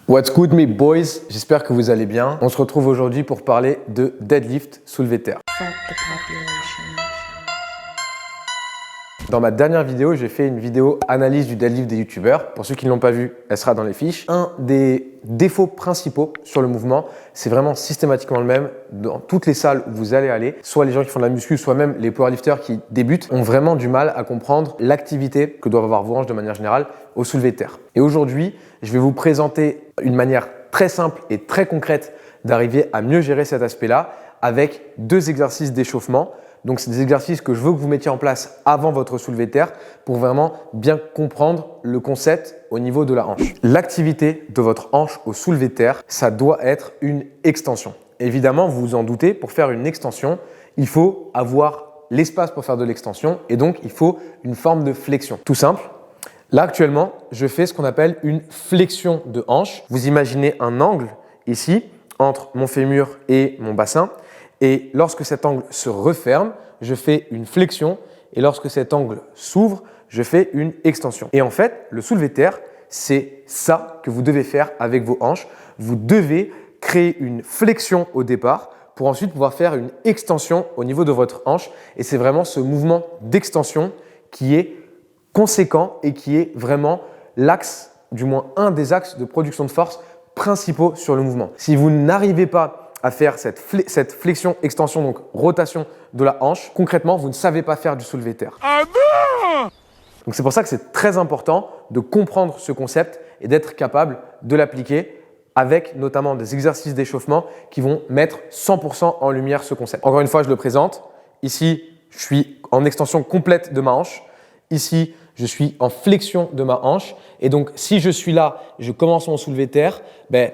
What's good mes boys, j'espère que vous allez bien. On se retrouve aujourd'hui pour parler de deadlift soulevé terre. Dans ma dernière vidéo, j'ai fait une vidéo analyse du deadlift des youtubeurs. Pour ceux qui ne l'ont pas vu, elle sera dans les fiches. Un des défauts principaux sur le mouvement, c'est vraiment systématiquement le même dans toutes les salles où vous allez aller. Soit les gens qui font de la muscu, soit même les powerlifters qui débutent ont vraiment du mal à comprendre l'activité que doivent avoir vos hanches de manière générale au soulevé de terre. Et aujourd'hui, je vais vous présenter une manière très simple et très concrète d'arriver à mieux gérer cet aspect-là avec 2 exercices d'échauffement. Donc, c'est des exercices que je veux que vous mettiez en place avant votre soulevé de terre pour vraiment bien comprendre le concept au niveau de la hanche. L'activité de votre hanche au soulevé de terre, ça doit être une extension. Évidemment, vous vous en doutez, pour faire une extension, il faut avoir l'espace pour faire de l'extension et donc il faut une forme de flexion. Tout simple. Là, actuellement, je fais ce qu'on appelle une flexion de hanche. Vous imaginez un angle ici entre mon fémur et mon bassin. Et lorsque cet angle se referme, je fais une flexion. Et lorsque cet angle s'ouvre, je fais une extension. Et en fait, le soulevé de terre, c'est ça que vous devez faire avec vos hanches. Vous devez créer une flexion au départ pour ensuite pouvoir faire une extension au niveau de votre hanche. Et c'est vraiment ce mouvement d'extension qui est conséquent et qui est vraiment l'axe, du moins un des axes de production de force principaux sur le mouvement. Si vous n'arrivez pas à faire cette flexion, extension, donc rotation de la hanche, concrètement, vous ne savez pas faire du soulevé de terre. Ah non! Donc c'est pour ça que c'est très important de comprendre ce concept et d'être capable de l'appliquer avec notamment des exercices d'échauffement qui vont mettre 100% en lumière ce concept. Encore une fois, je le présente. Ici, je suis en extension complète de ma hanche. Ici, je suis en flexion de ma hanche et donc si je suis là, je commence mon soulevé de terre,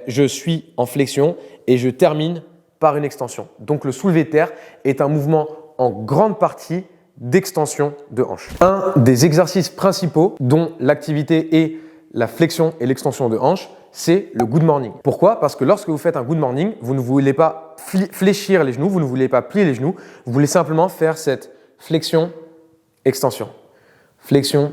je suis en flexion et je termine par une extension. Donc le soulevé de terre est un mouvement en grande partie d'extension de hanche. Un des exercices principaux dont l'activité est la flexion et l'extension de hanche, c'est le good morning. Pourquoi? Parce que lorsque vous faites un good morning, vous ne voulez pas fléchir les genoux, vous ne voulez pas plier les genoux, vous voulez simplement faire cette flexion, extension. Flexion,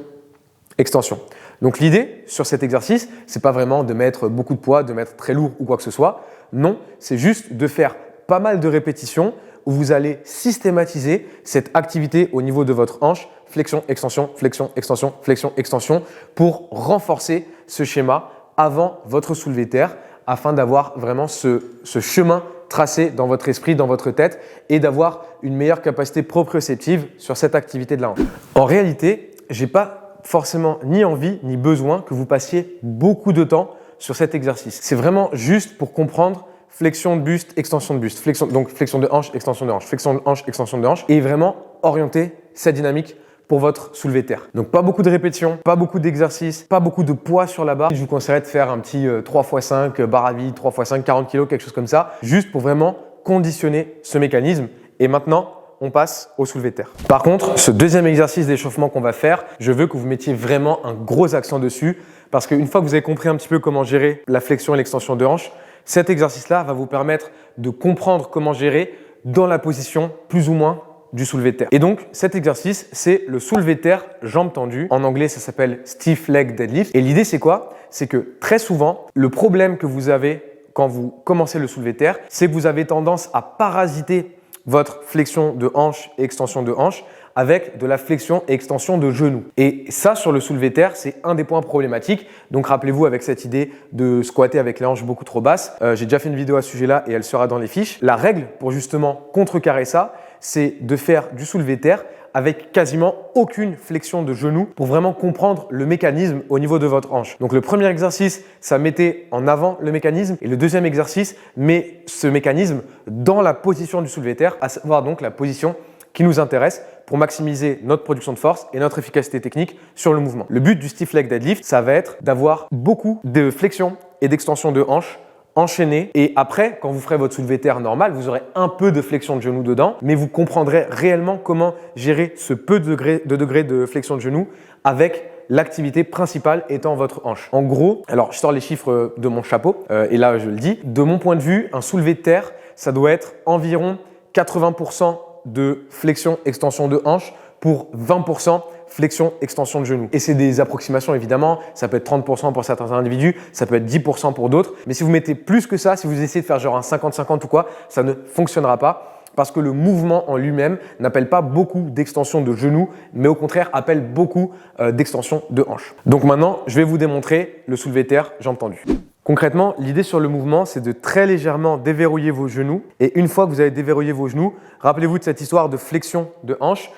extension. Donc l'idée sur cet exercice, c'est pas vraiment de mettre beaucoup de poids, de mettre très lourd ou quoi que ce soit. Non, c'est juste de faire pas mal de répétitions où vous allez systématiser cette activité au niveau de votre hanche. Flexion, extension, flexion, extension, flexion, extension pour renforcer ce schéma avant votre soulevé de terre afin d'avoir vraiment ce chemin tracé dans votre esprit, dans votre tête et d'avoir une meilleure capacité proprioceptive sur cette activité de la hanche. En réalité, j'ai pas forcément ni envie ni besoin que vous passiez beaucoup de temps sur cet exercice. C'est vraiment juste pour comprendre flexion de buste, extension de buste, donc flexion de hanche, extension de hanche, flexion de hanche, extension de hanche et vraiment orienter cette dynamique pour votre soulevé de terre. Donc pas beaucoup de répétitions, pas beaucoup d'exercices, pas beaucoup de poids sur la barre. Je vous conseillerais de faire un petit 3x5 barre à vide, 3x5, 40 kg, quelque chose comme ça, juste pour vraiment conditionner ce mécanisme. Et maintenant, on passe au soulevé de terre. Par contre, ce deuxième exercice d'échauffement qu'on va faire, je veux que vous mettiez vraiment un gros accent dessus parce qu'une fois que vous avez compris un petit peu comment gérer la flexion et l'extension de hanche, cet exercice-là va vous permettre de comprendre comment gérer dans la position plus ou moins du soulevé de terre. Et donc, cet exercice, c'est le soulevé de terre jambes tendues. En anglais, ça s'appelle stiff leg deadlift. Et l'idée, c'est quoi? C'est que très souvent, le problème que vous avez quand vous commencez le soulevé de terre, c'est que vous avez tendance à parasiter votre flexion de hanche et extension de hanche avec de la flexion et extension de genou. Et ça, sur le soulevé de terre, c'est un des points problématiques. Donc, rappelez-vous avec cette idée de squatter avec les hanches beaucoup trop basses. J'ai déjà fait une vidéo à ce sujet-là et elle sera dans les fiches. La règle pour justement contrecarrer ça, c'est de faire du soulevé de terre avec quasiment aucune flexion de genou pour vraiment comprendre le mécanisme au niveau de votre hanche. Donc le premier exercice, ça mettait en avant le mécanisme et le deuxième exercice met ce mécanisme dans la position du soulevé de terre, à savoir donc la position qui nous intéresse pour maximiser notre production de force et notre efficacité technique sur le mouvement. Le but du stiff leg deadlift, ça va être d'avoir beaucoup de flexion et d'extension de hanche enchaîné et après, quand vous ferez votre soulevé de terre normal, vous aurez un peu de flexion de genou dedans, mais vous comprendrez réellement comment gérer ce peu de degrés de flexion de genou avec l'activité principale étant votre hanche. En gros, alors je sors les chiffres de mon chapeau et là je le dis, de mon point de vue, un soulevé de terre, ça doit être environ 80% de flexion, extension de hanche pour 20% flexion, extension de genou. Et c'est des approximations évidemment, ça peut être 30% pour certains individus, ça peut être 10% pour d'autres. Mais si vous mettez plus que ça, si vous essayez de faire genre un 50-50 ou quoi, ça ne fonctionnera pas. Parce que le mouvement en lui-même n'appelle pas beaucoup d'extension de genoux, mais au contraire appelle beaucoup d'extension de hanches. Donc maintenant, je vais vous démontrer le soulevé terre jambes tendues. Concrètement, l'idée sur le mouvement, c'est de très légèrement déverrouiller vos genoux. Et une fois que vous avez déverrouillé vos genoux, rappelez-vous de cette histoire de flexion de hanche.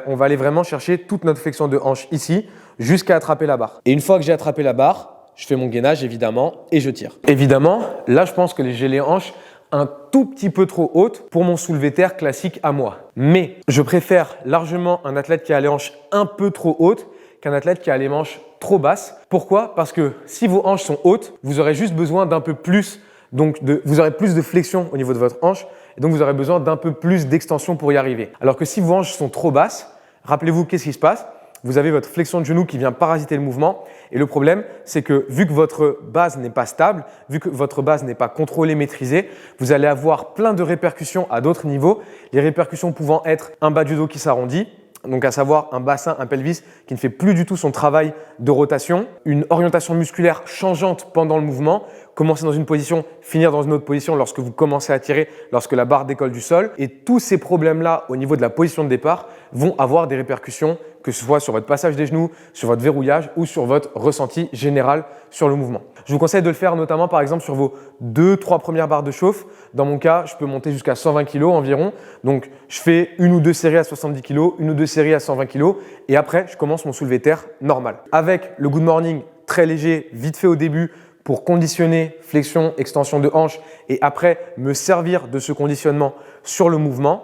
On va aller vraiment chercher toute notre flexion de hanche ici, jusqu'à attraper la barre. Et une fois que j'ai attrapé la barre, je fais mon gainage évidemment et je tire. Évidemment, là, je pense que j'ai les hanches un tout petit peu trop haute pour mon soulevé terre classique à moi. Mais je préfère largement un athlète qui a les hanches un peu trop hautes qu'un athlète qui a les hanches trop basses. Pourquoi? Parce que si vos hanches sont hautes, vous aurez juste besoin d'un peu plus, vous aurez plus de flexion au niveau de votre hanche et donc vous aurez besoin d'un peu plus d'extension pour y arriver. Alors que si vos hanches sont trop basses, rappelez-vous qu'est-ce qui se passe? Vous avez votre flexion de genou qui vient parasiter le mouvement et le problème, c'est que vu que votre base n'est pas stable, vu que votre base n'est pas contrôlée, maîtrisée, vous allez avoir plein de répercussions à d'autres niveaux. Les répercussions pouvant être un bas du dos qui s'arrondit, donc à savoir un bassin, un pelvis qui ne fait plus du tout son travail de rotation, une orientation musculaire changeante pendant le mouvement, commencer dans une position, finir dans une autre position lorsque vous commencez à tirer, lorsque la barre décolle du sol. Et tous ces problèmes-là au niveau de la position de départ vont avoir des répercussions, que ce soit sur votre passage des genoux, sur votre verrouillage ou sur votre ressenti général sur le mouvement. Je vous conseille de le faire notamment par exemple sur vos 2-3 premières barres de chauffe. Dans mon cas, je peux monter jusqu'à 120 kg environ. Donc, je fais une ou deux séries à 70 kg, une ou deux séries à 120 kg et après, je commence mon soulevé terre normal. Avec le good morning très léger, vite fait au début, pour conditionner flexion, extension de hanche et après me servir de ce conditionnement sur le mouvement,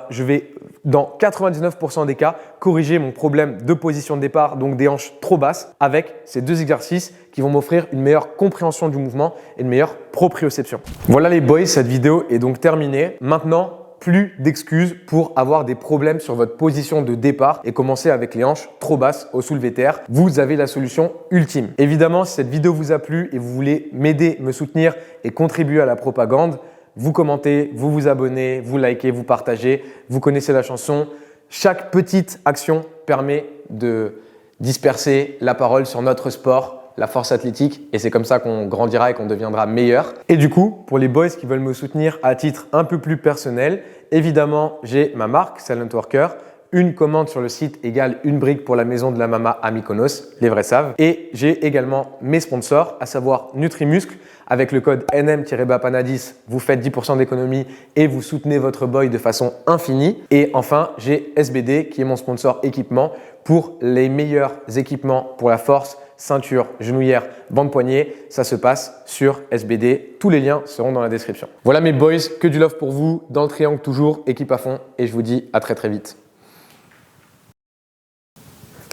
je vais dans 99% des cas corriger mon problème de position de départ, donc des hanches trop basses, avec ces deux exercices qui vont m'offrir une meilleure compréhension du mouvement et une meilleure proprioception. Voilà les boys, cette vidéo est donc terminée. Maintenant, plus d'excuses pour avoir des problèmes sur votre position de départ et commencer avec les hanches trop basses au soulevé terre. Vous avez la solution ultime. Évidemment, si cette vidéo vous a plu et vous voulez m'aider, me soutenir et contribuer à la propagande, vous commentez, vous vous abonnez, vous likez, vous partagez, vous connaissez la chanson. Chaque petite action permet de disperser la parole sur notre sport, la force athlétique, et c'est comme ça qu'on grandira et qu'on deviendra meilleur. Et du coup, pour les boys qui veulent me soutenir à titre un peu plus personnel, évidemment, j'ai ma marque Silent Worker. Une commande sur le site égale une brique pour la maison de la Mama à Mykonos, les vrais savent. Et j'ai également mes sponsors, à savoir Nutrimuscle. Avec le code NM-BAPANA10, vous faites 10% d'économie et vous soutenez votre boy de façon infinie. Et enfin, j'ai SBD qui est mon sponsor équipement pour les meilleurs équipements pour la force, ceinture, genouillère, bande poignet. Ça se passe sur SBD. Tous les liens seront dans la description. Voilà mes boys, que du love pour vous. Dans le triangle toujours, équipe à fond. Et je vous dis à très très vite.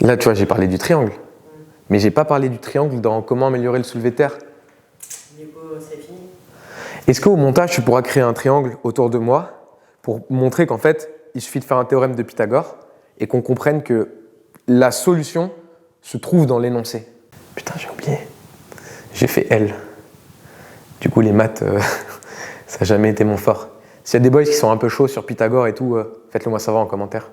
Là, tu vois, j'ai parlé du triangle. Mais j'ai pas parlé du triangle dans comment améliorer le soulevé terre. Du coup, c'est fini. Est-ce qu'au montage, tu pourras créer un triangle autour de moi pour montrer qu'en fait, il suffit de faire un théorème de Pythagore et qu'on comprenne que la solution se trouve dans l'énoncé. Putain, j'ai oublié. J'ai fait L. Du coup, les maths, ça n'a jamais été mon fort. S'il y a des boys qui sont un peu chauds sur Pythagore et tout, faites-le moi savoir en commentaire.